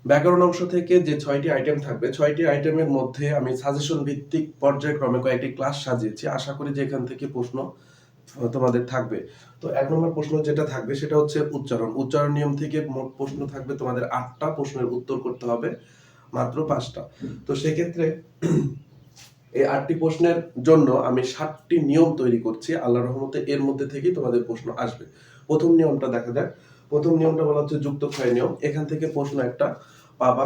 ব্যাকরণ অংশ থেকে যে ৬টি আইটেম থাকবে ৬টি আইটেমের মধ্যে আমি সাজেশন ভিত্তিক পর্যায়ক্রমে কয়েকটি ক্লাস সাজিয়েছি। আশা করি যে এখান থেকে প্রশ্ন তোমাদের থাকবে। তো ১ নম্বর প্রশ্ন যেটা থাকবে সেটা হচ্ছে উচ্চারণ। উচ্চারণ নিয়ম থেকে মোট প্রশ্ন থাকবে তোমাদের ৮টা প্রশ্নের উত্তর করতে হবে মাত্র ৫টা। তো সেক্ষেত্রে এই ৮টি প্রশ্নের জন্য আমি ৭টি নিয়ম তৈরি করছি। আল্লাহর রহমতে এর মধ্যে থেকেই তোমাদের প্রশ্ন আসবে। প্রথম নিয়মটা দেখা যাক। প্রথম নিয়মটা বলা হচ্ছে যুক্ত ক্ষয় নিয়ম। এখান থেকে প্রশ্ন একটা পাবা।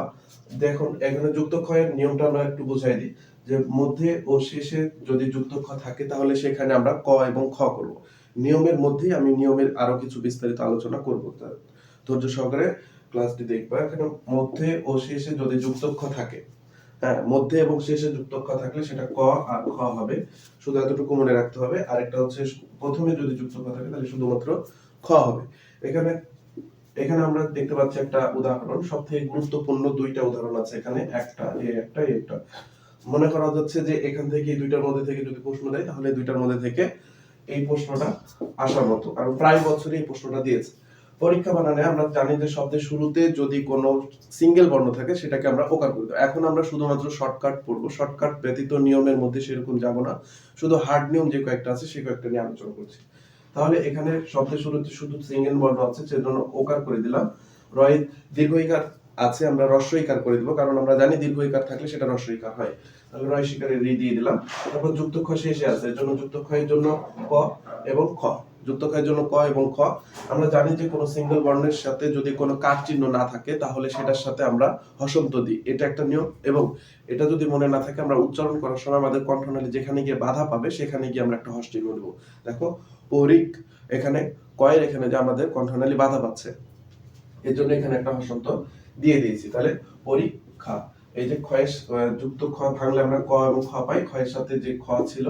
দেখুন এখানে যুক্ত ক্ষয়ের নিয়মটা আমরা একটু বুঝাই দিই যে মধ্যে ও শেষে যদি যুক্ত খ থাকে তাহলে সেখানে আমরা ক এবং খ করব। নিয়মের মধ্যেই আমি নিয়মের আরো কিছু বিস্তারিত আলোচনা করব। ধৈর্য সহকারে ক্লাসটি দেখবা। এখানে মধ্যে ও শেষে যদি যুক্ত খ থাকে, হ্যাঁ, মধ্যে এবং শেষে যুক্ত খ থাকলে সেটা ক আর খ হবে। শুধু এতটুকু মনে রাখতে হবে। আরেকটা হচ্ছে প্রথমে যদি যুক্ত খ থাকে তাহলে শুধুমাত্র খ হবে। এখানে এখানে আমরা দেখতে পাচ্ছি একটা উদাহরণ। সবথেকে গুরুত্বপূর্ণ দুইটা উদাহরণ আছে এখানে, একটা একটা। মনে করা যাচ্ছে যে এখান থেকে এই দুইটার মধ্যে থেকে যদি প্রশ্ন দেয় তাহলে দুইটার মধ্যে থেকে এই প্রশ্নটা আসার মতো, কারণ প্রায় বছরই এই প্রশ্নটা দিয়েছে। পরীক্ষা বানানে আমরা জানি যে শব্দের শুরুতে যদি কোনো সিঙ্গেল বর্ণ থাকে সেটাকে আমরা ওকার করি। এখন আমরা শুধুমাত্র শর্টকাট পড়বো। শর্টকাট ব্যতীত নিয়মের মধ্যে সেরকম যাব না, শুধু হার্ড নিয়ম যে কয়েকটা আছে সেই কয়েকটা নিয়ে আলোচনা করছি। তাহলে এখানে শব্দের শুরুতে শুধু সিঙ্গেল বর্ণ আছে, সেজন্য ওকার করে দিলাম। রয় দীর্ঘইকার আছে, আমরা হ্রস্বইকার করে দিব, কারণ আমরা জানি দীর্ঘইকার থাকলে সেটা হ্রস্বইকার হয়। তাহলে রয় শিকারে রি দিয়ে দিলাম। তারপর যুক্ত খ শেষে আছে, এর জন্য যুক্ত খ এর জন্য ক এবং খ। যুক্ত খ এর জন্য ক এবং খ। আমরা জানি যে কোনো সিঙ্গেল বর্ণের সাথে যদি কোনো কাট চিহ্ন না থাকে তাহলে সেটার সাথে আমরা হসন্ত দিই, এটা একটা নিয়ম। এবং এটা যদি মনে না থাকে আমরা উচ্চারণ করার সময় আমাদের কণ্ঠনালী যেখানে গিয়ে বাধা পাবে সেখানে গিয়ে আমরা একটা হস চিহ্ন দেব। দেখো পরিক, এখানে কয়ের এখানে যে আমাদের কণ্ঠনালী বাধা পাচ্ছে, এর জন্য এখানে একটা হসন্ত দিয়ে দিয়েছি। তাহলে পরীক্ষা, এই যে ক্ষয়ের যুক্ত খ ভাঙলে আমরা ক এবং খ পাই। ক্ষয়ের সাথে যে খ ছিল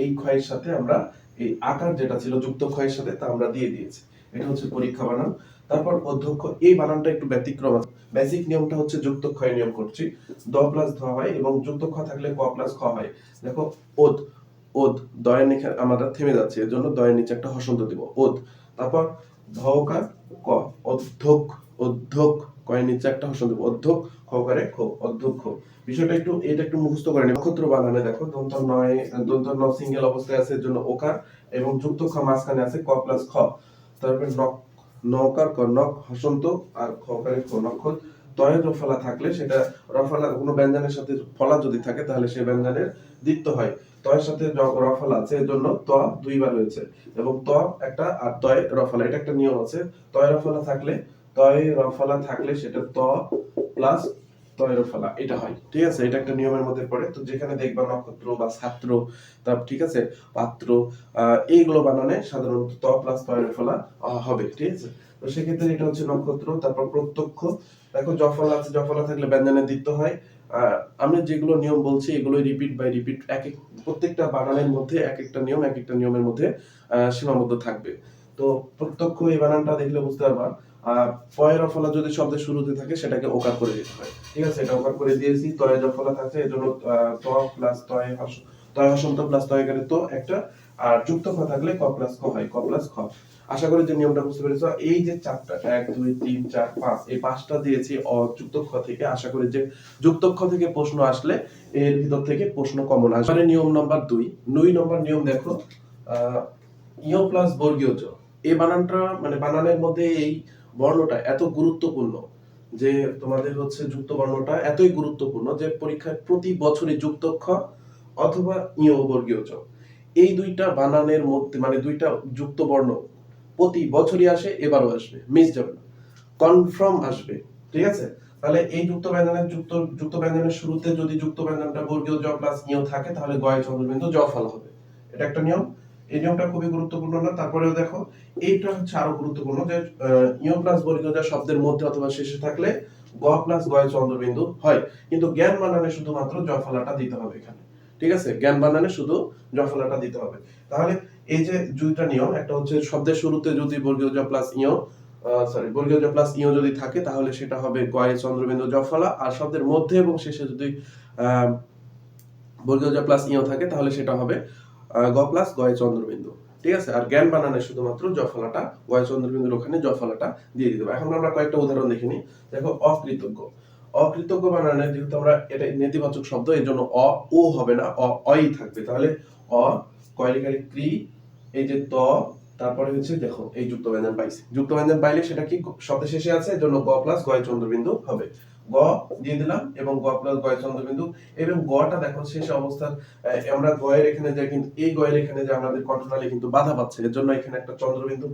এই ক্ষয়ের সাথে আমরা এই আকার যেটা ছিল যুক্ত ক্ষয়ের সাথে তা আমরা দিয়ে দিয়েছি। এটা হচ্ছে পরীক্ষা বানান। তারপর অধ্যক্ষ, এই বানানটা একটু ব্যতিক্রম। বেসিক নিয়মটা হচ্ছে যুক্ত ক্ষয় নিয়ম করছি। দ প্লাস ধ হয় এবং যুক্ত খ থাকলে ক প্লাস খ হয়। দেখো ওদ, ওদ দয়ের নিচে আমরা থেমে যাচ্ছে, এর জন্য দয়ের নিচে একটা হসন্ত দিব, ওদ। তারপর ধকার ক, অধ্যক্ষ, অধ্যক্ষ কয়ের নিচে একটা হসন্ত দিব, অধ্যক্ষ খকারে খ, অধ্যক্ষ। বিষয়টা একটু এটা একটু মুখস্থ করে নিন। নক্ষত্র বানানে দেখো দন্ত নয়, দন্ত ন সিঙ্গেল অবস্থায় আছে, এর জন্য ওকার এবং যুক্ত খ মাঝখানে আছে ক প্লাস খ। তারপরে নকার ক, নক হসন্ত আর খকারে খ, নক্ষত্র। তয়ের রফলা থাকলে সেটা রফলা কোনো ব্যঞ্জনের সাথে ফলা যদি থাকে তাহলে সেই ব্যঞ্জনের দ্বিত্ব হয়। তয়ের সাথে রফলা আছে, এর জন্য ত দুইবার হয়েছে এবং ত একটা আর তয় রফলা, এটা একটা নিয়ম আছে। তয় রফলা থাকলে সেটা ত প্লাস তয় রফলা এটা হয়, ঠিক আছে। এটা একটা নিয়মের মধ্যে পড়ে। তো যেখানে দেখবা নক্ষত্র বা ছাত্র, তার ঠিক আছে, পাত্র, এইগুলো বানানে সাধারণত ত প্লাস তয় রফলা হবে, ঠিক আছে। তো সেক্ষেত্রে এটা হচ্ছে নক্ষত্র। তারপর প্রত্যক্ষ, দেখো জফলা আছে, জফলা থাকলে ব্যঞ্জনের দ্বিত্ব হয়। আমি যেগুলো নিয়ম বলছি এগুলো রিপিট বাই রিপিট, এক এক প্রত্যেকটা বানানের মধ্যে এক একটা নিয়ম এক একটা নিয়মের মধ্যে সীমাবদ্ধ থাকবে। তো প্রত্যক্ষ এই বানানটা দেখলে বুঝতে পারবা। পয়ের রফলা যদি শব্দের শুরুতে থাকে সেটাকে ওকার করে দিতে হয়, ঠিক আছে। এটা ওকার করে দিয়েছি। তয়ে রফলা থাকছে, এজন্য ত প্লাস তয় হসন্ত প্লাস তয় গেলে তো একটা, আর যুক্ত খ থাকলে ক প্লাস ক হয়, ক প্লাস খ। আশা করি যে নিয়মটা বুঝতে পেরেছো। এই যে চারটা 1 2 3 4 5 এই পাঁচটা দিয়েছি অযুক্ত খ থেকে। আশা করি যে যুক্ত খ থেকে প্রশ্ন আসলে এর ভিতর থেকে প্রশ্ন কমন আসবে। নিয়ম নাম্বার 2 নম্বর নিয়ম দেখো, ইয় প্লাস বর্গীয় জ। এই বানানটা মানে বানানের মধ্যে এই বর্ণটা এত গুরুত্বপূর্ণ যে তোমাদের হচ্ছে যুক্ত বর্ণটা এতই গুরুত্বপূর্ণ যে পরীক্ষায় প্রতি বছরই যুক্ত খ অথবা ইয় বর্গীয় জ এই দুইটা বানানের মধ্যে মানে দুইটা যুক্ত বর্ণ প্রতি বছরই আসে, এবারও আসবে, মিস যাবে না, কনফার্ম আসবে, ঠিক আছে। তাহলে এই যুক্ত ব্যঞ্জনের শুরুতে যদি যুক্ত ব্যঞ্জনটা বর্গীয় জ প্লাস ইয় থাকে তাহলে গয়ে চন্দ্রবিন্দু জ ফলা হবে। এটা একটা নিয়ম। এই নিয়মটা খুবই গুরুত্বপূর্ণ না। তারপরেও দেখো এইটা হচ্ছে আরো গুরুত্বপূর্ণ যে ইয় প্লাস বর্গীয় জ শব্দের মধ্যে অথবা শেষে থাকলে গ প্লাস গয়ে চন্দ্রবিন্দু হয়, কিন্তু জ্ঞান বানানে শুধুমাত্র জ ফলাটা দিতে হবে এখানে, ঠিক আছে। জ্ঞান বানানে শুধু জ ফলাটা দিতে হবে। তাহলে এই যে দুইটা নিয়ম, একটা হচ্ছে শব্দের শুরুতে যদি বর্গীয় জ প্লাস ইয় বর্গীয় জ প্লাস ইয় যদি থাকে তাহলে সেটা হবে গয়ে চন্দ্রবিন্দু জ ফলা, আর শব্দের মধ্যে এবং শেষে যদি বর্গীয় জ প্লাস ইয় থাকে তাহলে সেটা হবে গ প্লাস গয়ে চন্দ্রবিন্দু, ঠিক আছে, আর জ্ঞান বানানে শুধুমাত্র জ ফলাটা গয় চন্দ্রবিন্দুর ওখানে জ ফলাটা দিয়ে দিতে হবে। এখন আমরা কয়েকটা উদাহরণ দেখে নিই। দেখো অকৃতজ্ঞ, অকৃতজ্ঞ বানানে যেহেতু আমরা এটা নেতিবাচক শব্দ, এর জন্য ও হবে না, অই থাকবে। তাহলে অ কয়লিকারি ক্রি, এই যে ত, তারপরে হচ্ছে দেখো এই যুক্ত ব্যঞ্জন পাইছি, যুক্ত ব্যঞ্জন পাইলে সেটা কি শব্দের শেষে আছে, এর জন্য গ প্লাস গয় চন্দ্রবিন্দু হবে। গ দিয়ে দিলাম এবং গ প্লাস গয় চন্দ্রবিন্দু, এবং গটা দেখো শেষ অবস্থার আমরা গয়ের এখানে যে কিন্তু এই গয়ের এখানে যে আমাদের কণ্ঠনালী কিন্তু বাধা পাচ্ছে, এর জন্য এখানে একটা চন্দ্রবিন্দু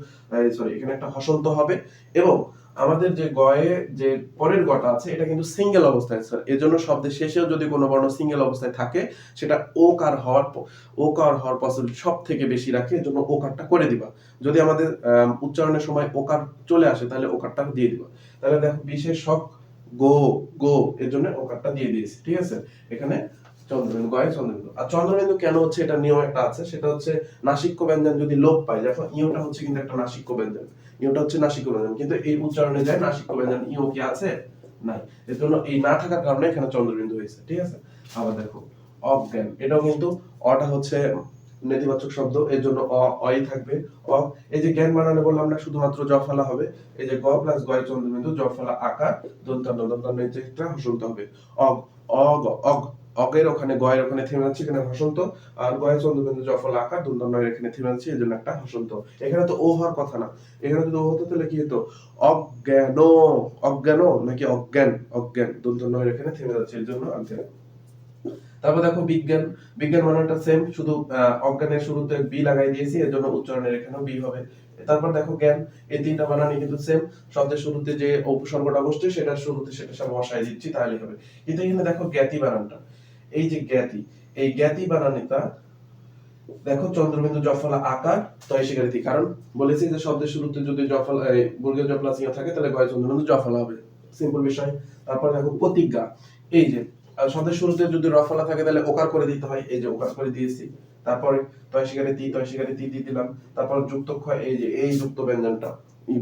সরি এখানে একটা হসন্ত হবে। এবং আমাদের যে গয়ে যে পরের গটা আছে এটা কিন্তু সিঙ্গেল অবস্থায় আছে, এর জন্য শব্দের শেষেও যদি কোনো বর্ণ সিঙ্গেল অবস্থায় থাকে সেটা ওকার হওয়ার পসিবিলিটি সব থেকে বেশি রাখে, এর জন্য ওকারটা করে দিবা। যদি আমাদের উচ্চারণের সময় ওকার চলে আসে তাহলে ওকারটা দিয়ে দিবা। তাহলে দেখো বিশেষক গো গো, এর জন্য ওকারটা দিয়ে দিয়েছি। ঠিক আছে, এখানে চন্দ্রবিন্দু, গয়ে চন্দ্রবিন্দু। আর চন্দ্রবিন্দু কেন হচ্ছে, এটা নিয়ম একটা আছে, সেটা হচ্ছে নাসিক্য ব্যঞ্জন যদি লোপ পায়, দেখো ইউটা হচ্ছে কিন্তু একটা নাসিক্য ব্যঞ্জন, ইউটা হচ্ছে নাসিক্য ব্যঞ্জন, কিন্তু এই উচ্চারণে যায় নাসিক্য ব্যঞ্জন ইউ কি আছে, নাই। এর জন্য এই না থাকার কারণে এখানে চন্দ্রবিন্দু হয়েছে। ঠিক আছে, আবার দেখো অজ্ঞান, এটাও কিন্তু অটা হচ্ছে নেতিবাচক শব্দ, এর জন্য অই থাকবে। এই যে জ্ঞান বানানে বললাম না শুধুমাত্র জ ফলা হবে, এই যে গ প্লাস গয় চন্দ্রবিন্দু জ ফলা আকার দন্তান্ন এই যে হসন্ত হবে। অগ অগ অগ, অগের ওখানে গয়ের ওখানে থেমে যাচ্ছে, এখানে হসন্ত, আর গয় চন্দ্রবিন্দু জ ফলা আকার দন্তান্ন এখানে থেমে যাচ্ছে, এই জন্য একটা হসন্ত। এখানে তো ও হওয়ার কথা না, এখানে যদি ও হতো তাহলে কি হতো, অজ্ঞান, অজ্ঞান নাকি অজ্ঞান, অজ্ঞান দন্তান্ন এখানে থেমে যাচ্ছে, এর জন্য অজ্ঞান। তারপর দেখো বিজ্ঞান, বিজ্ঞান বানানটা সেম, শুধু অজ্ঞানের শুরুতে বি লাগাই দিয়েছি, এর জন্য উচ্চারণের এখানেও বি হবে। তারপর দেখো জ্ঞান, এই তিনটা বানানই কিন্তু সেম, শব্দের শুরুতে যে উপসর্গটা বসছে সেটার শুরুতে সেটা সব বসাই দিচ্ছি তাহলে হবে। কিন্তু এখানে দেখো জ্ঞাতি বানানটা, এই যে জ্ঞাতি, এই জ্ঞাতি বানানটা দেখো চন্দ্রবিন্দু জফলা আকার তয় স্বীকারিতি, কারণ বলেছি যে শব্দের শুরুতে যদি জফলা বর্গীয় জ প্লাস ইয়া থাকে তাহলে গয় চন্দ্রবিন্দু জফলা হবে, সিম্পল বিষয়। তারপর দেখো প্রতিজ্ঞা, এই যে শব্দের শুরুতে যদি রফলা থাকে তাহলে ওকার করে দিতে হয়, এই যে ওকার করে দিয়েছি। তারপরে তয় স্বীকারিতি দিয়ে দিলাম। তারপর যুক্ত ক্ষয়, এই যে এই যুক্ত ব্যঞ্জনটা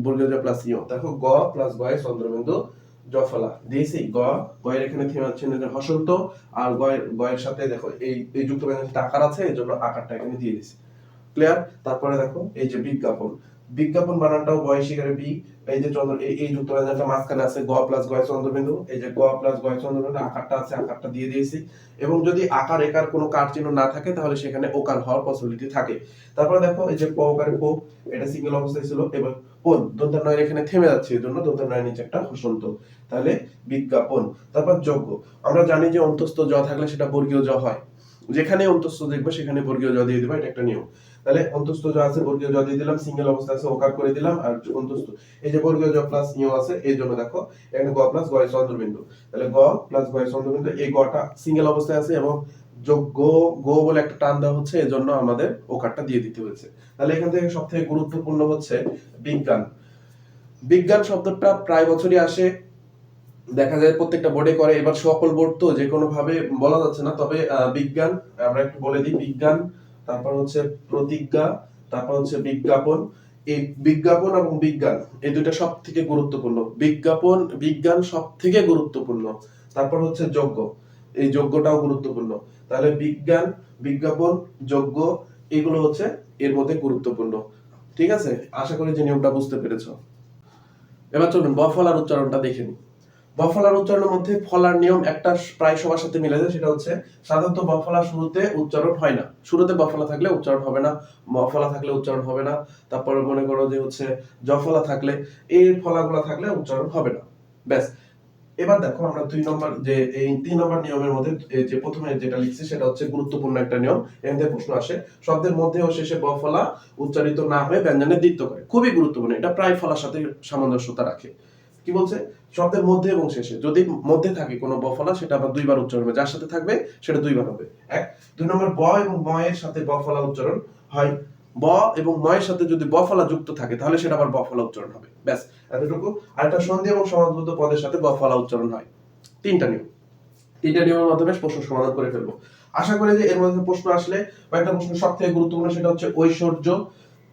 বর্গীয় জ প্লাস ইয়, দেখো গ প্লাস গয় চন্দ্রবিন্দু জফলা দিয়েছি। গয়ের এখানে থেমে যাচ্ছে হসন্ত, আর গয়ের সাথে দেখো এই যুক্ত ব্যঞ্জনটা আকার আছে, এই জন্য আকারটা এখানে দিয়ে দিয়েছি। ক্লিয়ার? তারপরে দেখো এই যে বিজ্ঞাপন, বিজ্ঞাপন বানানটাও গয় শিকারে বি, এই যে চন্দ্র এই যুক্ত ব্যঞ্জনটা মাঝখানে আছে গ প্লাস গয় চন্দ্রবিন্দু, এই যে গ প্লাস গয় চন্দ্রবিন্দু আকারটা আছে, আকারটা দিয়ে দিয়েছি। এবং যদি আকার একার কোনো কার চিহ্ন না থাকে তাহলে সেখানে ওকার হওয়ার পসিবিলিটি থাকে। তারপরে দেখো এই যে প ওকারে পো, এটা সিঙ্গেল অবস্থায় ছিল, এবার পন দন্তান্ন এখানে থেমে যাচ্ছে, এর জন্য দন্তান্ন নিচে একটা হসন্ত, তাহলে বিজ্ঞাপন। তারপর যোগ্য, আমরা জানি যে অন্তস্থ জ থাকলে সেটা বর্গীয় জ হয়, যেখানে অন্তস্থ দেখবে সেখানে বর্গীয় জ দিয়ে দিবা, এটা একটা নিয়ম। তাহলে অন্তস্থ জ আছে বর্গীয় জ দিয়ে দিলাম, সিঙ্গেল অবস্থা আছে ওকার করে দিলাম, আর অন্তস্থ এই যে বর্গীয় জ প্লাস ইও আছে, এই জন্য দেখো এখানে গ প্লাস গয় চন্দ্রবিন্দু, তাহলে গ প্লাস গয় চন্দ্রবিন্দু, এই গটা সিঙ্গেল অবস্থায় আছে এবং যোগ্য গো বলে একটা টান দেওয়া হচ্ছে, এজন্য আমাদের ওকারটা দিয়ে দিতে হয়েছে। তাহলে এখান থেকে সবথেকে গুরুত্বপূর্ণ হচ্ছে বিজ্ঞান। বিজ্ঞান শব্দটা প্রায় বছরই আসে, দেখা যায় প্রত্যেকটা বোর্ডে করে, এবার সকল বোর্ড তো যে কোনো ভাবে বলা যাচ্ছে না, তবে বিজ্ঞান আমরা একটু বলে দিই, বিজ্ঞান, তারপর হচ্ছে প্রতিজ্ঞা, তারপর হচ্ছে বিজ্ঞাপন। এই বিজ্ঞাপন এবং বিজ্ঞান এই দুইটা সব থেকে গুরুত্বপূর্ণ, বিজ্ঞান সব থেকে গুরুত্বপূর্ণ। তারপর হচ্ছে যোগ্য, এই যোগ্যটাও গুরুত্বপূর্ণ। তাহলে বিজ্ঞান, বিজ্ঞাপন, যোগ্য, এগুলো হচ্ছে এর মধ্যে গুরুত্বপূর্ণ। ঠিক আছে, আশা করি যে নিয়মটা বুঝতে পেরেছো। এবার চলুন ব ফলার উচ্চারণটা দেখে নিই। ব ফলার উচ্চারণের মধ্যে ফলার নিয়ম একটা প্রায় সবার সাথে মিলে যায়, সেটা হচ্ছে সাধারণত ব ফলা শুরুতে উচ্চারণ হয় না, শুরুতে ব ফলা থাকলে উচ্চারণ হবে না, ম ফলা থাকলে উচ্চারণ হবে না। তারপরে মনে করো যে হচ্ছে জ ফলা থাকলে, এই ফলাগুলো থাকলে উচ্চারণ হবে না, ব্যাস। এবার দেখো আমরা 2 নম্বর যে এই 3 নম্বর নিয়মের মধ্যে যে প্রথমে যেটা লিখছি সেটা হচ্ছে গুরুত্বপূর্ণ একটা নিয়ম, এর মধ্যে প্রশ্ন আসে শব্দের মধ্যে ও শেষে ব ফলা উচ্চারিত না হয়ে ব্যঞ্জনের দ্বিত্ব করে, খুবই গুরুত্বপূর্ণ, এটা প্রায় ফলার সাথে সামঞ্জস্যতা রাখে। কি বলছে, শব্দের মধ্যে এবং শেষে যদি মধ্যে থাকে কোনো ব ফলা সেটা আবার দুইবার উচ্চারণ হবে, যার সাথে থাকবে সেটা দুইবার হবে। 2 নম্বর ব এবং ম এর সাথে ব ফলা উচ্চারণ হয়, ব এবং ম এর সাথে যদি ব ফলা যুক্ত থাকে তাহলে সেটা আবার ব ফলা উচ্চারণ হবে, ব্যাস এতটুকু। আর একটা সন্ধি এবং সমাসবদ্ধ পদের সাথে ব ফলা উচ্চারণ হয়। তিনটা নিয়মের মাধ্যমে প্রশ্ন সমাধান করে ফেলবো। আশা করি যে এর মধ্যে প্রশ্ন আসলে কয়েকটা প্রশ্ন সব থেকে গুরুত্বপূর্ণ, সেটা হচ্ছে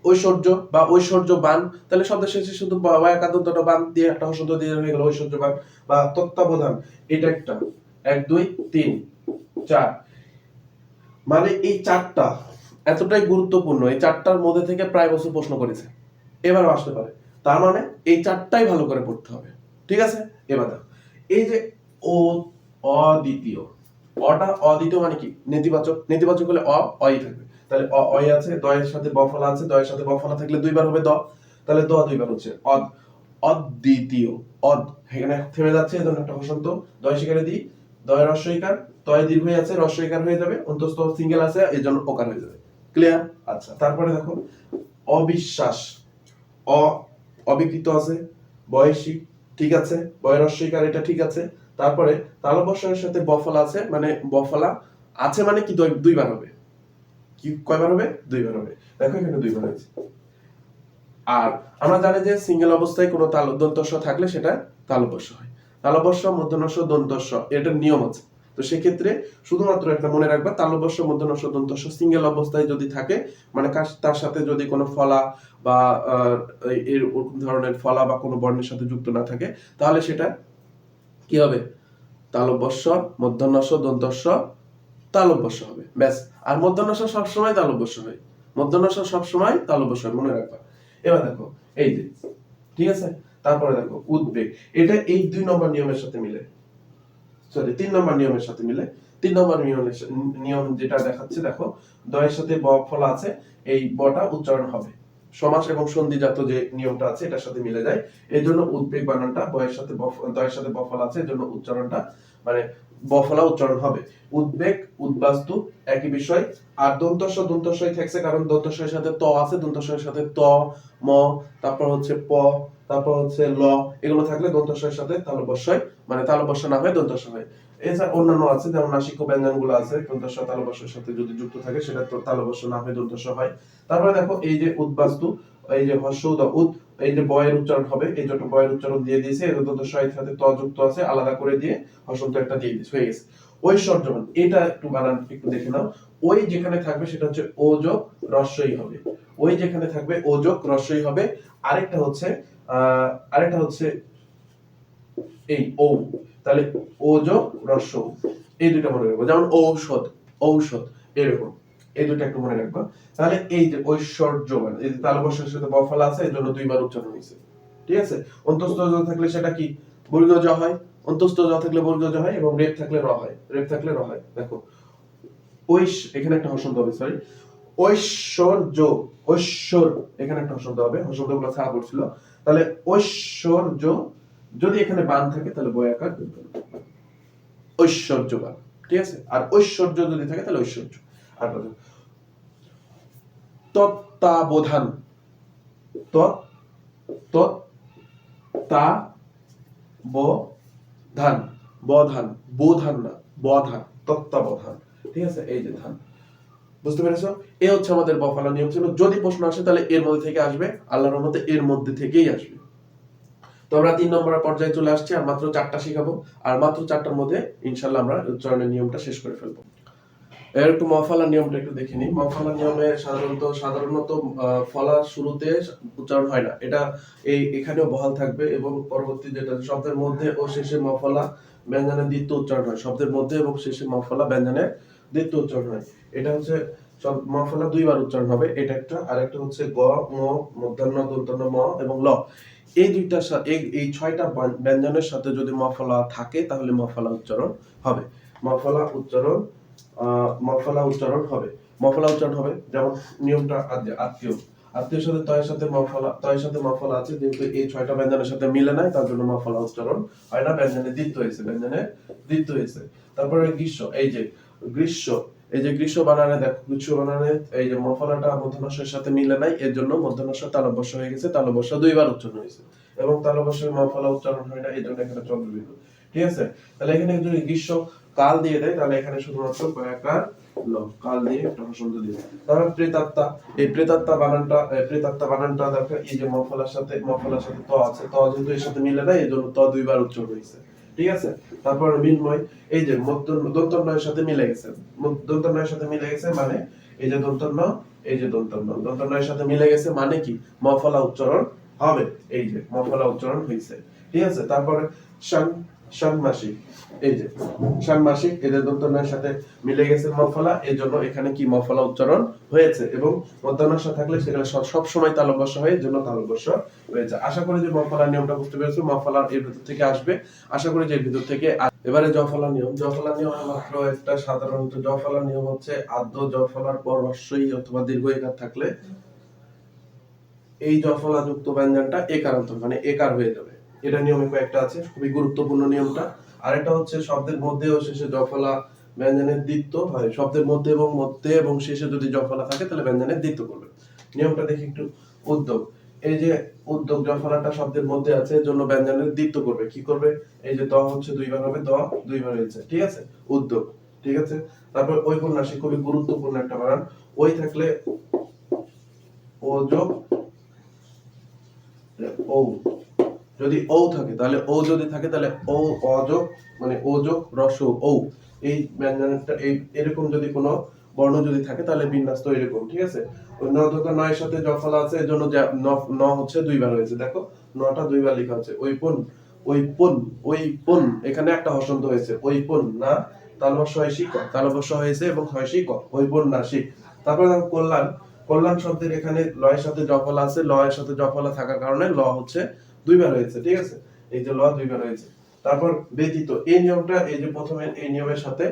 ঐশ্বর্য বা ঐশ্বর্যবান, তাহলে শব্দের শেষে শুধু একাদন্তটা বান দিয়ে একটা হসন্ত দিয়ে হয়ে গেল ঐশ্বর্যবান। বা তত্ত্বাবধান, এটা একটা 1 2 3 4, মানে এই চারটা এতটাই গুরুত্বপূর্ণ, এই চারটার মধ্যে থেকে প্রায় বছর প্রশ্ন করেছে, এবারও আসতে পারে। তার মানে এই চারটাই ভালো করে পড়তে হবে, ঠিক আছে? এবার দেখো, এই যে ও অদ্বিতীয়, অটা অদ্বিতীয় মানে কি? নেতিবাচক। নেতিবাচক হলে অই থাকবে, তাহলে অই আছে, দয়ের সাথে বফলা আছে, দয়ের সাথে বফলা থাকলে দুইবার হবে দ, তাহলে দ দুইবার হচ্ছে অদ, অদ্বিতীয়। অদ এখানে থেমে যাচ্ছে, এজন্য একটা হসন্ত দয় শিকারে দিই, দয় রস্বইকার, তয় দীর্ঘ আছে, রস্বইকার হয়ে যাবে, অন্তস্থ সিঙ্গেল আছে, এজন্য ওকার হয়ে যাবে। ক্লিয়ার? আচ্ছা, তারপরে দেখো অবিশ্বাস, অ অবিকৃত আছে, বয়সিক ঠিক আছে, বয় রস্বইকার এটা ঠিক আছে। তারপরে তালবস্যের সাথে বফলা আছে, মানে বফলা আছে মানে কি দুইবার হবে। কি কয়বার হবে? দুইবার হবে। দেখো এখানে দুইবার হয়েছে। আর আমরা জানি যে সিঙ্গেল অবস্থায় কোনো দন্তস্ব থাকলে সেটা তালবস্য হয়। তালবস্য, মূর্ধন্যস্ব, দন্তস্ব, এটার নিয়ম আছে। তো সেক্ষেত্রে শুধুমাত্র একটা মনে রাখবা, তালবস্য, মূর্ধন্যস্ব, দন্তস্ব সিঙ্গেল অবস্থায় যদি থাকে, মানে তার সাথে যদি কোনো ফলা বা এর ধরনের ফলা বা কোনো বর্ণের সাথে যুক্ত না থাকে, তাহলে সেটা কি হবে? তালব্যস্য, মূর্ধন্যস্ব, দন্তস্ব, তালব্যস্য হবে, ব্যাস। আর মূর্ধন্যস্ব সবসময় তালব্যস্য হয়, মূর্ধন্যস্ব সবসময় তালব্যস্য হয়, মনে রাখবা। এবার দেখো এই যে, ঠিক আছে? তারপরে দেখো উদ্বেগ, এটা এই 2 নম্বর নিয়মের সাথে মিলে, সরি 3 নম্বর নিয়মের সাথে মিলে। 3 নম্বর নিয়ম যেটা দেখাচ্ছে, দেখো দয়ের সাথে ব ফলা আছে, এই বটা উচ্চারণ হবে। সমাস এবং সন্ধিজাত যে নিয়মটা আছে এটার সাথে মিলে যায়, এজন্য উদ্বেগ বানানটা বয়ের সাথে দয়ের সাথে ব ফলা আছে, এজন্য উচ্চারণটা মানে বফলা উচ্চারণ হবে। উদ্বেগ, উদ্বাস্তু একই বিষয়। আর দন্তস্ব দন্তস্বই থাকছে, কারণ দন্তস্বয়ের সাথে ত আছে, দন্তস্বয়ের সাথে ত, ম, তারপর হচ্ছে প, তারপর হচ্ছে ল, এগুলো থাকলে দন্তস্বয়ের সাথে তালব্যস্যই, মানে তালব্যস্য না হয় দন্তস্ব হয়। এছাড়া অন্যান্য আছে, যেমন নাসিক্য ব্যঞ্জন গুলো আছে, দন্তস্ব তালব্যস্যের সাথে যদি যুক্ত থাকে সেটা তো তালব্যস্য না হয় দন্তস্ব হয়। তারপরে দেখো এই যে উদ্বাস্তু, এই যে হর্ষ উদ, এই যে বয়ের উচ্চারণ হবে, এই জন্য বয়ের উচ্চারণ দিয়ে দিয়েছে, এই দন্তস্বয়ের সাথে ত যুক্ত আছে, আলাদা করে দিয়ে হসন্ত একটা দিয়ে দিয়েছে, হয়ে গেছে। ঐশ্বর্যবান, এটা একটু বানান একটু দেখে নাও। ওই যেখানে থাকবে সেটা হচ্ছে ও যোগ রস্বই হবে, ওই যেখানে থাকবে ও যোগ রস্বই হবে। আরেকটা হচ্ছে আরেকটা হচ্ছে এই ও, তাহলে ও যোগ রস্য, এই দুটো মনে রাখবো। যেমন ঔষধ, ঔষধ, এরকম এই দুটো একটু মনে রাখবা। তাহলে এই যে ঐশ্বর্যবান, এই যে তালবস্যের সাথে বফলা আছে, এর জন্য দুইবার উচ্চারণ হয়েছে, ঠিক আছে? অন্তস্থ জ থাকলে সেটা কি? বর্গ জ হয়, অন্তস্থ জ থাকলে বর্গ জ হয়, এবং রেপ থাকলে র হয়, রেপ থাকলে র হয়। দেখো এখানে একটা হসন্ত হবে, সরি, ঐশ্বর্য, ঐশ্বর, এখানে একটা হসন্ত হবে, হসন্ত গুলো ছাড়া পড়ছিল। তাহলে ঐশ্বর্য, যদি এখানে বান থাকে তাহলে বয়াকার ঐশ্বর্যবান, ঠিক আছে? আর ঐশ্বর্য যদি থাকে তাহলে ঐশ্বর্য। আর তত্ত্বাবধান, তত্ত্বাবধান, বধান, বোধান না, বধান, তত্ত্বাবধান, ঠিক আছে? এই যে ধান, বুঝতে পেরেছো? এই হচ্ছে আমাদের বফলা নিয়ম ছিল। যদি প্রশ্ন আসে তাহলে এর মধ্যে থেকে আসবে, আল্লাহর রহমতে এর মধ্যে থেকেই আসবে। তো আমরা 3 নম্বরের পর্যায়ে চলে আসছি, আর মাত্র 4টা শিখাবো, আর মাত্র 4টার মধ্যে ইনশাআল্লাহ আমরা উচ্চারণের নিয়মটা শেষ করে ফেলবো। এর একটু মফালা নিয়মটা একটু দেখে নিই। মফালা নিয়মে সাধারণত ফলা শুরুতে উচ্চারণ হয় না, এটা এখানেও বহাল থাকবে, এবং পরবর্তী যেটা শব্দের মধ্যে ও শেষে মফালা ব্যঞ্জনের দ্বিতীয় উচ্চারণ হয়, শব্দের মধ্যে এবং শেষে মফালা ব্যঞ্জনের দ্বিতীয় উচ্চারণ হয়। এটা হচ্ছে মফালা দুইবার উচ্চারণ হবে, এটা একটা। আর একটা হচ্ছে গ, ম, মূর্ধন্য, দন্তন্য, ম এবং ল, এই দুইটার সাথে এই 6টা ব্যঞ্জনের সাথে যদি মফালা থাকে তাহলে মফালা উচ্চারণ হবে। মফালা উচ্চারণ মফলা উচ্চারণ হবে, মফলা উচ্চারণ হবে। যেমন নিয়মটা আত্মীয়, আত্মীয়ের সাথে তয়ের সাথে মফলা, তয়ের সাথে মফলা আছে, যেহেতু এই 6টা ব্যঞ্জনের সাথে মিলে নাই, তার জন্য মফলা উচ্চারণ হয় না, ব্যঞ্জনের দ্বিত্ব হয়েছে, ব্যঞ্জনের দ্বিত্ব হয়েছে। তারপরে গ্রীষ্ম, এই যে গ্রীষ্ম, এই যে গ্রীষ্ম বানানে দেখো, গ্রীষ্ম বানানে এই যে মফলাটা মূর্ধন্যস্বের সাথে মিলে নাই, এর জন্য মূর্ধন্যস্ব তালব্যস্য হয়ে গেছে, তালব্যস্য দুইবার উচ্চারণ হয়েছে, এবং তালব্যস্যের মফলা উচ্চারণ হয় না, এই জন্য এখানে চন্দ্রবিন্দু, ঠিক আছে? তাহলে এখানে যদি গ্রীষ্ম কাল দিয়ে দেয়, তাহলে এখানে শুধুমাত্র কয়াকার ল, কাল দিয়ে একটা হসন্ত দিয়ে। তারপর প্রেতাত্মা, এই প্রেতাত্মা বানানটা দেখো, এই যে মফলার সাথে ত আছে, ত যেহেতু এর সাথে মিলে নাই, এই জন্য ত দুইবার উচ্চারণ হয়েছে, ঠিক আছে? তারপর মিন্ময়, এই যে দন্তন্বয়ের সাথে মিলে গেছে, দন্তন্বয়ের সাথে মিলে গেছে, মানে এই যে দন্তন্য, এই যে দন্তন্বয়ের সাথে মিলে গেছে, মানে কি? মফলা উচ্চারণ হবে, এই যে মফলা উচ্চারণ হয়েছে, ঠিক আছে? তারপরে ষান্মাসিক, এই যে ষান্মাসিক, এদের দন্তন্বয়ের সাথে মিলে গেছে মফলা, এই জন্য এখানে কি মফলা উচ্চারণ হয়েছে, এবং মধ্যাহ্নস্ব থাকলে সেখানে সব সময় তালব্য হয়, এই জন্য তালব্য হয়েছে। আশা করি যে মফলার নিয়মটা বুঝতে পেরেছো, মফলা এর ভিতর থেকে আসবে, আশা করি যে এর ভিতর থেকে। এবারে জফলা নিয়ম। জফলা নিয়ম মাত্র একটা, সাধারণত জফলা নিয়ম হচ্ছে আদ্য জফলার পর হ্রস্বই অথবা দীর্ঘ একার থাকলে এই জফলা যুক্ত ব্যঞ্জনটা একারান্ত মানে একার হয়ে যাবে। এটা নিয়মে কয়েকটা আছে, খুবই গুরুত্বপূর্ণ নিয়মটা। আরেকটা হচ্ছে শব্দের মধ্যে ও শেষে জফলা ব্যঞ্জনের দ্বিত্ব হয়, শব্দের মধ্যে এবং শেষে যদি জফলা থাকে তাহলে ব্যঞ্জনের দ্বিত্ব করবে। নিয়মটা দেখি একটু। উদ্যোগ, এই যে উদ্যোগ জফলাটা শব্দের মধ্যে আছে, এর জন্য ব্যঞ্জনের দ্বিত্ব করবে। কি করবে? এই যে দ হচ্ছে দুইবার হবে, দ দুইবার হয়েছে, ঠিক আছে, উদ্যোগ, ঠিক আছে। তারপর ঐপন্যাসিক, খুবই গুরুত্বপূর্ণ একটা বানান। ওই থাকলে ও যোগ ও, যদি ও থাকে তাহলে ও, যদি থাকে তাহলে ও অযোগ মানে ও যোগ রস ও, এই ব্যঞ্জনটা এই এরকম যদি কোনো বর্ণ যদি থাকে তাহলে বিন্যাস তো এরকম, ঠিক আছে। ন তথা নয়ের সাথে জফলা আছে, এজন্য ন হচ্ছে দুইবার হয়েছে, দেখো নটা দুইবার লেখা আছে। ওই পন এখানে একটা হসন্ত হয়েছে, ওই পন না, তালবস্য হয় শিক, তালবস্য হয়েছে এবং হয় শিক, ওই পন না শিক। তারপরে দেখো কল্যাণ। কল্যাণ শব্দের এখানে লয়ের সাথে জফলা আছে, লয়ের সাথে জফলা থাকার কারণে ল হচ্ছে দুইবার হয়েছে, ঠিক আছে, এই যে ল দুইবার হয়েছে। তারপর ব্যতীত, এই নিয়মটা এই যে প্রথমে এই নিয়মের সাথে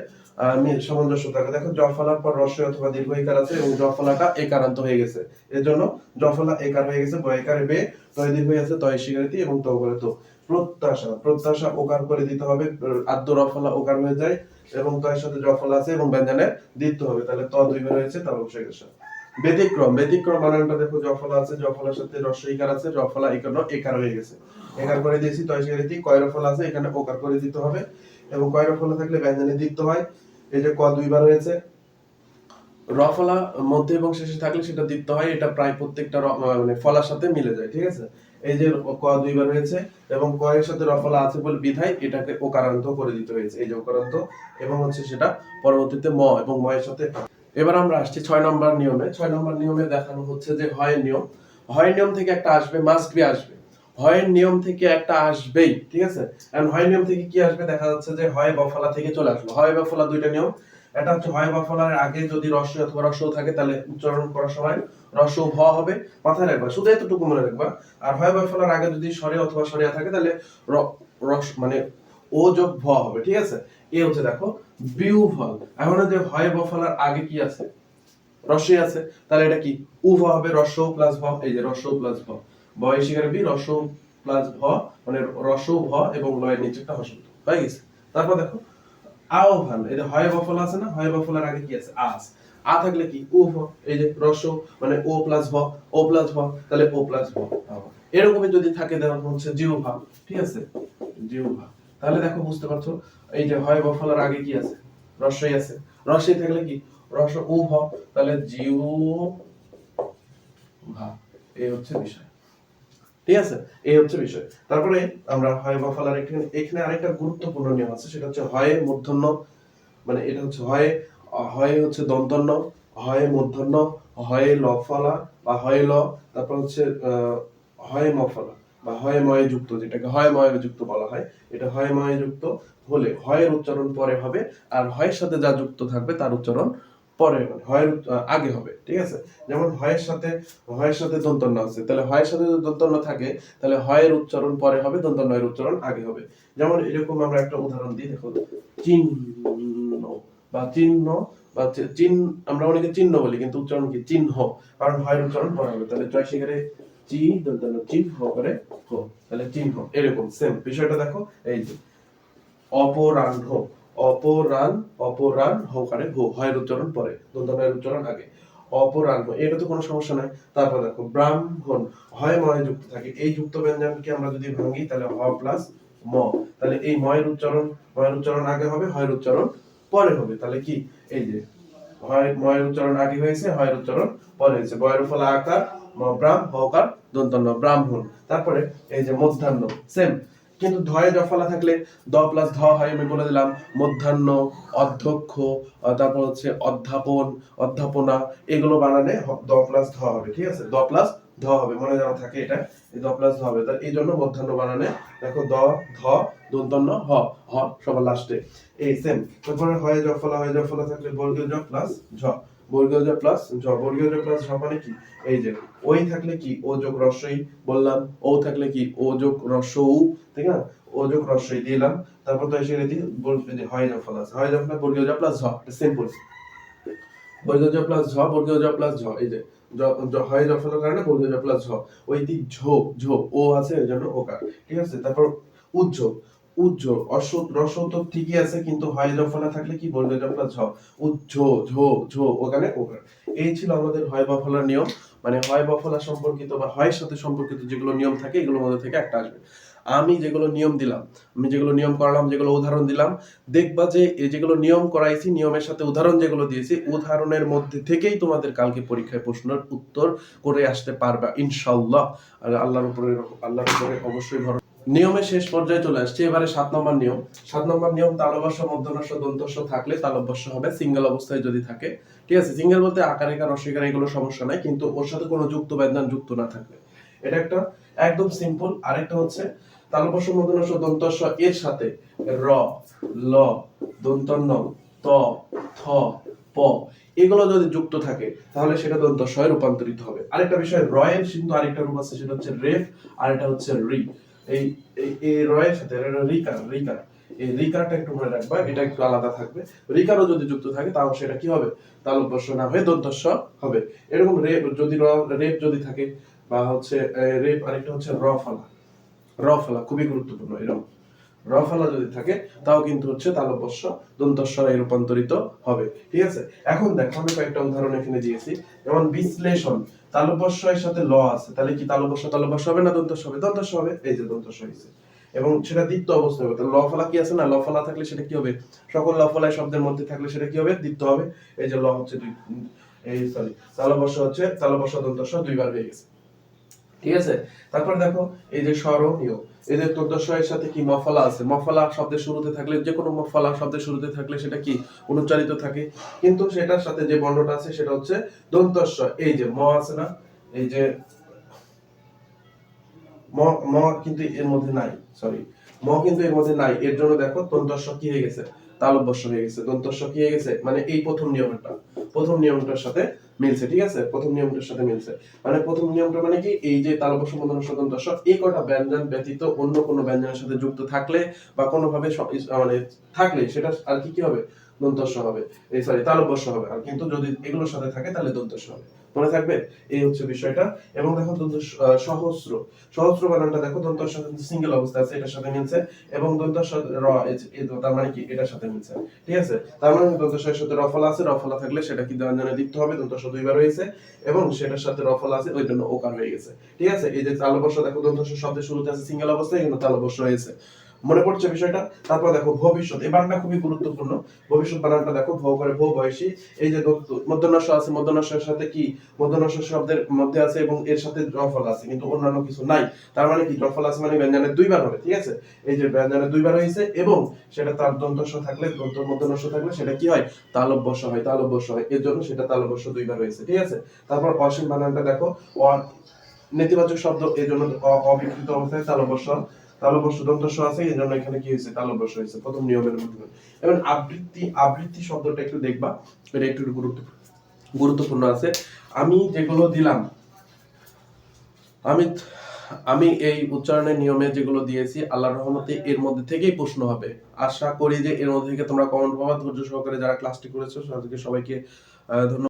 সামঞ্জস্য থাকে। দেখো জফলার পর রস্য অথবা দীর্ঘ ইকার আছে এবং জফলাটা একারান্ত হয়ে গেছে, এর জন্য জফলা একার হয়ে গেছে, বয়কারে বে, তয় দীর্ঘ আছে, তয় স্বীকারিতি এবং তো করে তো। প্রত্যাশা, প্রত্যাশা ওকার করে দিতে হবে, আদ্য রফলা ওকার হয়ে যায় এবং তয়ের সাথে জফলা আছে এবং ব্যঞ্জনের দিতে হবে, তাহলে ত দুইবার হয়েছে, তার অবশ্যই গেছে। ব্যতিক্রম, ব্যতিক্রম বানানটা দেখো জফলা আছে, জফলার সাথে রস্য ইকার আছে, জফলা একার একার হয়ে গেছে, একার করে দিয়েছি, তয় স্বীকারিতি, কয়রফলা আছে, এখানে ওকার করে দিতে হবে এবং কয়রফলা থাকলে ব্যঞ্জনের দিতে হয়। এই যে ক দুইবার হয়েছে, রফলা মধ্যে এবং শেষে থাকলে সেটা দিতে হয়, এটা প্রায় প্রত্যেকটা মানে ফলার সাথে মিলে যায়, ঠিক আছে। এই যে ক দুইবার হয়েছে এবং ক এর সাথে রফলা আছে বলে বিধায় এটাকে ওকারান্ত করে দিতে হয়েছে, এই যে ওকারান্ত, এবং হচ্ছে সেটা পরবর্তীতে ম এবং ম এর সাথে। এবার আমরা আসছি 6 নম্বর নিয়মে। 6 নম্বর নিয়মে দেখানো হচ্ছে যে হয়ের নিয়ম। হয়ের নিয়ম থেকে একটা আসবে, মাস্ট বি আসবে, হয়ের নিয়ম থেকে একটা আসবেই, ঠিক আছে। এন্ড হয়ের নিয়ম থেকে কি আসবে? দেখা যাচ্ছে যে হয় বফলা থেকে চলে আসলো। হয় বফলা দুইটা নিয়ম, এটা হচ্ছে হয় বফলার আগে যদি রস্য অথবা রস্য থাকে তাহলে উচ্চারণ করার সময় রস্য ভ হবে, মাথায় রাখবা, শুধু এতটুকু মনে রাখবা। আর হয় বফলার আগে যদি স্বরে অথবা স্বরিয়া থাকে তাহলে রস মানে ও যোগ ভ হবে, ঠিক আছে। এই হচ্ছে দেখো বিউফল। এখন যে হয় বফলার আগে কি আছে? রস্যই আছে, তাহলে এটা কি উভ হবে, রস্য প্লাস ভ, এই যে রস্য প্লাস ভ, বয় শিকারে বি, রস্য প্লাস ভ, মানে রস্য ভ এবং লয়ের নিচে একটা হসন্ত হয়ে গেছে। তারপর দেখো আহ্বান, এই যে হয় বফলা আছে না, হয় বফলার আগে কি আছে? আস, আ থাকলে কি উ ভ, এই যে রস্য মানে ও প্লাস ভ, ও প্লাস ভ, তাহলে ও প্লাস ভ। এরকমই যদি থাকে তখন হচ্ছে জিহ্বা, ঠিক আছে, জিহ্বা। তাহলে দেখো বুঝতে পারছো, এই যে হয় বফলার আগে কি আছে? রস্যই আছে, রস্যই থাকলে কি রস উ ভ, তাহলে জিহ্বা। এই হচ্ছে বিষয়, ঠিক আছে, এই হচ্ছে বিষয়। তারপরে আমরা হয় বফলার এখানে আরেকটা গুরুত্বপূর্ণ নিয়ম আছে, সেটা হচ্ছে হয় মূর্ধন্য, মানে এটা হচ্ছে হয় হয় হচ্ছে দন্তন্য, হয় মূর্ধন্য, হয় লফলা বা হয় ল, তারপর হচ্ছে হয় মফলা বা হয় ময় যুক্ত, যেটাকে হয় ময় যুক্ত বলা হয়। এটা হয় ময় যুক্ত হলে হয়ের উচ্চারণ পরে হবে, আর হয়ের সাথে যা যুক্ত থাকবে তার উচ্চারণ পরে হবে, হয়ের আগে হবে, ঠিক আছে। যেমন হয়ের সাথে দন্তন্য আছে, তাহলে হয়ের সাথে যদি দন্তন্য থাকে তাহলে হয়ের উচ্চারণ পরে হবে, দন্তন্যের উচ্চারণ আগে হবে। যেমন এরকম আমরা একটা উদাহরণ দিই, দেখো চিহ্ন বা চিহ্ন বা চিহ্ন, আমরা অনেকে চিহ্ন বলি কিন্তু উচ্চারণ কি চিহ্ন, কারণ হয়ের উচ্চারণ পরে হবে, তাহলে জয় শিকারে চি দন্তন্য চিহ্ন করে হো, তাহলে চিহ্ন। এরকম সেম বিষয়টা দেখো, এই যে অপরাহ্ন, অপরাহ্ন হকারে হো, হয়ের উচ্চারণ পরে, দন্তনের উচ্চারণ আগে, অপরাহ্ন, এটা তো কোনো সমস্যা নাই। তারপর দেখো ব্রাহ্মণ, হয় ময় যুক্ত থাকে, এই যুক্ত ব্যঞ্জনকে আমরা যদি ভাঙি তাহলে হ প্লাস ম, তাহলে এই ময়ের উচ্চারণ আগে হবে, হয়ের উচ্চারণ পরে হবে, তাহলে কি এই যে হয় ময়ের উচ্চারণ আগে হয়েছে, হয়ের উচ্চারণ পরে হয়েছে, বয়ের ফলা আকার ব্রাহ্ম, হকার দন্তন্য ব্রাহ্মণ। তারপরে এই যে মধ্যাহ্ন, সেম, কিন্তু ধয়ে জফলা থাকলে দ প্লাস ধ হয়, আমি বলে দিলাম। মধ্যাহ্ন, অধ্যক্ষ, তারপর হচ্ছে অধ্যাপন, অধ্যাপনা, এগুলো বানানে দ প্লাস ধ হবে, ঠিক আছে, দ প্লাস ধ হবে, মনে যেন থাকে এটা, এই দ প্লাস ধ হবে। এই জন্য মধ্যাহ্ন বানানে দেখো দ, ধ, দন্তন্য হ, হ সবার লাস্টে। এই সেম। তারপরে হয় জ ফলা, হয় জ ফলা থাকলে বর্গীয় জ প্লাস ঝ, বর্গীয় জ প্লাস ঝ, বর্গীয় জ প্লাস ঝ মানে কি, এই যে ওই থাকলে কি ও যোগ রস্বই বললাম, ও থাকলে কি ও যোগ রস্ব উ, ঠিক না, ও যোগ রস্বই দিলাম। তারপর তো এসে রেডি হয় জ ফলা আছে, হয় জ ফলা বর্গীয় জ প্লাস ঝ, সিম্পল। বর্গীয় জ প্লাস ঝ, বর্গীয় জ প্লাস ঝ, এই যে হয় জ ফলার কারণে বর্গীয় জ প্লাস ঝ, ওই দিক ঝো, ঝো ও আছে এই জন্য ওকার, ঠিক আছে। তারপর উজ্জ, উজ্জ রস্ব তো ঠিকই আছে, কিন্তু হয় জ ফলা থাকলে কি বর্গীয় জ প্লাস ঝ, উজ্জ ঝো, ঝো ওখানে ওকার। এই ছিল আমাদের হয় বা ফলার নিয়ম, মানে হয় বা ফলা সম্পর্কিত বা হয়ের সাথে সম্পর্কিত যেগুলো নিয়ম থাকে এগুলোর মধ্যে থেকে একটা আসবে। আমি যেগুলো নিয়ম দিলাম, আমি যেগুলো নিয়ম করালাম, যেগুলো উদাহরণ দিলাম, দেখবা যে এই যেগুলো নিয়ম করাইছি, নিয়মের সাথে উদাহরণ যেগুলো দিয়েছি, উদাহরণের মধ্যে থেকেই তোমাদের কালকে পরীক্ষায় প্রশ্নের উত্তর করে আসতে পারবা ইনশাআল্লাহ। আর আল্লাহর উপরে অবশ্যই ভরসা। নিয়মের শেষ পর্যায়ে চলে আসছে, এবারে 7 নম্বর নিয়ম। 7 নম্বর নিয়ম, তালব্য মধ্যস্ব দন্তস্ব থাকলে তালব্য হবে, সিঙ্গেল অবস্থায় যদি থাকে, ঠিক আছে। সিঙ্গেল বলতে আকার একার অস্বীকার এগুলো সমস্যা নাই, কিন্তু ওর সাথে কোনো যুক্ত ব্যঞ্জন যুক্ত না থাকলে, এটা একটা একদম সিম্পল। আরেকটা হচ্ছে তালব্য মধ্যস্ব দন্তস্ব এর সাথে র, ল, দন্তন্য, ত, থ, প এগুলো যদি যুক্ত থাকে তাহলে সেটা দন্তস্বয়ে রূপান্তরিত হবে। আরেকটা বিষয়, রয়ের কিন্তু আরেকটা রূপ আছে, সেটা হচ্ছে রেফ, আর এটা হচ্ছে রি। এই এই রয়ের সাথে রিকার, রিকার, এই রিকারটা একটু মনে রাখবা, এটা একটু আলাদা থাকবে। রিকারও যদি যুক্ত থাকে তাও সেটা কি হবে, তালব্য না হয়ে দন্তস্ব হবে। এরকম রেপ যদি রেপ যদি থাকে, বা হচ্ছে রেপ, আরেকটা হচ্ছে র ফলা, র ফলা খুবই গুরুত্বপূর্ণ। এরকম র ফলা যদি থাকে তাও কিন্তু হচ্ছে তালব্য দন্তস্ব এ রূপান্তরিত হবে, ঠিক আছে। এখন দেখো আমি কয়েকটা উদাহরণ এখানে দিয়েছি, যেমন বিশ্লেষণ, তালব্য এর সাথে ল আছে, তাহলে কি তালব্য হবে না দন্তস্ব হবে, দন্তস্ব হবে, এই যে দন্তস্ব হয়েছে। এবং সেটা দ্বিত্ব অবস্থায় হবে, ল ফলা কি আছে না, ল ফলা থাকলে সেটা কি হবে, সকল ল ফলায় শব্দের মধ্যে থাকলে সেটা কি হবে, দ্বিত্ব হবে। এই যে ল হচ্ছে দুই, এই সরি তালব্য হচ্ছে তালব্য দন্তস্ব দুইবার হয়ে গেছে, ঠিক আছে। তারপর দেখো এই যে স্মরণীয়, এই যে তদ্দস্বয়ের সাথে কি মফলা আছে, মফলা শব্দের শুরুতে থাকলে, যে কোনো মফলা শব্দের শুরুতে থাকলে সেটা কি অনুচ্চারিত থাকে, কিন্তু সেটার সাথে যে বর্ণটা আছে সেটা হচ্ছে দন্তস্ব। এই যে ম আছে না, এই যে ম, ম কিন্তু এর মধ্যে নাই, সরি ম কিন্তু এর মধ্যে নাই, এর জন্য দেখো দন্তস্ব কি হয়ে গেছে, তালব্য হয়ে গেছে, দন্তস্ব কি হয়ে গেছে, মানে এই প্রথম নিয়মটার সাথে মিলছে, ঠিক আছে, প্রথম নিয়মটার সাথে মিলছে। মানে প্রথম নিয়মটা মানে কি, এই যে তালব্য মূর্ধন্য ষ দন্তস্ব এই কয়টা ব্যঞ্জন ব্যতীত অন্য কোনো ব্যঞ্জনের সাথে যুক্ত থাকলে বা কোনোভাবে মানে থাকলে সেটা আর কি কি হবে, দন্তস্ব হবে, এই সরি তালব্য হবে। আর কিন্তু যদি এগুলোর সাথে থাকে তাহলে দন্তস্ব হবে, মনে থাকবে। এই হচ্ছে বিষয়টা। এবং দেখো সহস্র, সহস্র বানানটা দেখো দন্তস্ব সিঙ্গেল অবস্থা আছে, এটার সাথে মিলছে, এবং দন্তস্ব র তার মানে কি এটার সাথে মিলছে, ঠিক আছে। তার মানে দন্তস্বের সাথে রফলা আছে, রফলা থাকলে সেটা কি ব্যঞ্জনে দ্বিত্ব হবে, দন্তস্ব দুইবার হয়েছে, এবং সেটার সাথে রফলা আছে ওই জন্য ওকার হয়ে গেছে, ঠিক আছে। এই যে তালব্য দেখো দন্তস্ব শব্দের শুরুতে আছে সিঙ্গেল অবস্থায়, কিন্তু তালব্য হয়েছে, মনে পড়ছে বিষয়টা। তারপর দেখো ভবিষ্যৎ, এই বানানটা খুবই গুরুত্বপূর্ণ। ভবিষ্যৎ বানানটা দেখো ভ করে ভো বয়সী, এই যে মধ্যনস্য আছে, মধ্যনস্যের সাথে কি মধ্যনস্য শব্দের মধ্যে আছে এবং এর সাথে রফল আছে, কিন্তু অন্যান্য কিছু নাই। তার মানে কি রফল আছে মানে ব্যঞ্জনের দুইবার হবে, ঠিক আছে। এই যে ব্যঞ্জনের দুইবার হয়েছে, এবং সেটা তার দন্তস্ব থাকলে, মধ্যনস্য থাকলে সেটা কি হয়, তালব্য হয়, তালব্য হয়, এর জন্য সেটা তালব্য দুইবার হয়েছে, ঠিক আছে। তারপর অসীম বানানটা দেখো নেতিবাচক শব্দ, এই জন্য অবিকৃত অবস্থায় তালব্য, তালব্য দন্তস্ব আছে, এই জন্য এখানে কি হয়েছে, তালব্য হয়েছে প্রথম নিয়মের মধ্যে। এবং আবৃত্তি, আবৃত্তি শব্দটা একটু দেখবা, এটা একটু গুরুত্বপূর্ণ আছে। আমি যেগুলো দিলাম, আমি আমি এই উচ্চারণের নিয়মে যেগুলো দিয়েছি আল্লাহর রহমতে এর মধ্যে থেকেই প্রশ্ন হবে। আশা করি যে এর মধ্যে থেকে তোমরা কমেন্ট পাবা। ধৈর্য সহকারে যারা ক্লাসটি করেছো তাদেরকে সবাইকে ধন্যবাদ।